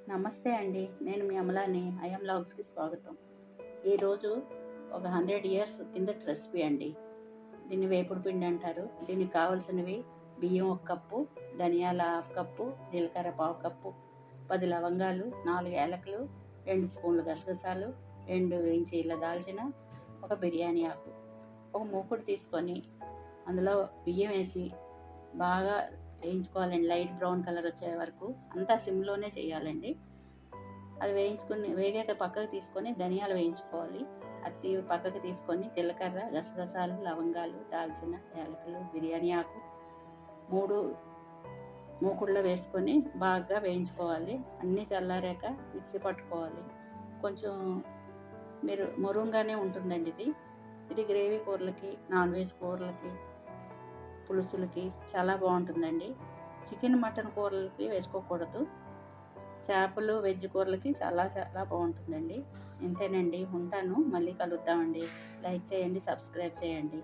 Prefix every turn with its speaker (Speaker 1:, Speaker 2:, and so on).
Speaker 1: నమస్తే అండి. నేను మీ అమలాని. ఐఎమ్ వ్లాగ్స్‌కి స్వాగతం. ఈరోజు ఒక 100 ఇయర్స్ కిందటి రెసిపీ అండి. దీన్ని వేపుడు పిండి అంటారు. దీనికి కావాల్సినవి బియ్యం 1 కప్పు, ధనియాల 1/2 కప్పు, జీలకర్ర 1/4 కప్పు, 10 లవంగాలు, 4 యాలకులు, 2 స్పూన్లు గసగసాలు, 2 ఇంచీల దాల్చిన, ఒక బిర్యానీ ఆకు. ఒక మూకుడు తీసుకొని అందులో బియ్యం వేసి బాగా వేయించుకోవాలండి. లైట్ బ్రౌన్ కలర్ వచ్చే వరకు అంతా సిమ్‌లోనే చేయాలండి. అది వేగాక పక్కకు తీసుకొని ధనియాలు వేయించుకోవాలి. అది పక్కకు తీసుకొని జీలకర్ర, గసగసాలు, లవంగాలు, దాల్చిన, యాలకులు, బిర్యానీ ఆకు 3 మూకుడులో వేసుకొని బాగా వేయించుకోవాలి. అన్నీ చల్లారాక మిక్సీ పట్టుకోవాలి. కొంచెం మురుంగానే ఉంటుందండి ఇది. ఇది గ్రేవీ కూరలకి, నాన్ వెజ్ కూరలకి, పులుసులకి చాలా బాగుంటుందండి. చికెన్, మటన్ కూరలకి వేసుకోకూడదు. చేపలు, వెజ్ కూరలకి చాలా చాలా బాగుంటుందండి. ఇంతేనండి. ఉంటాను. మళ్ళీ కలుద్దామండి. లైక్ చేయండి, సబ్స్క్రైబ్ చేయండి.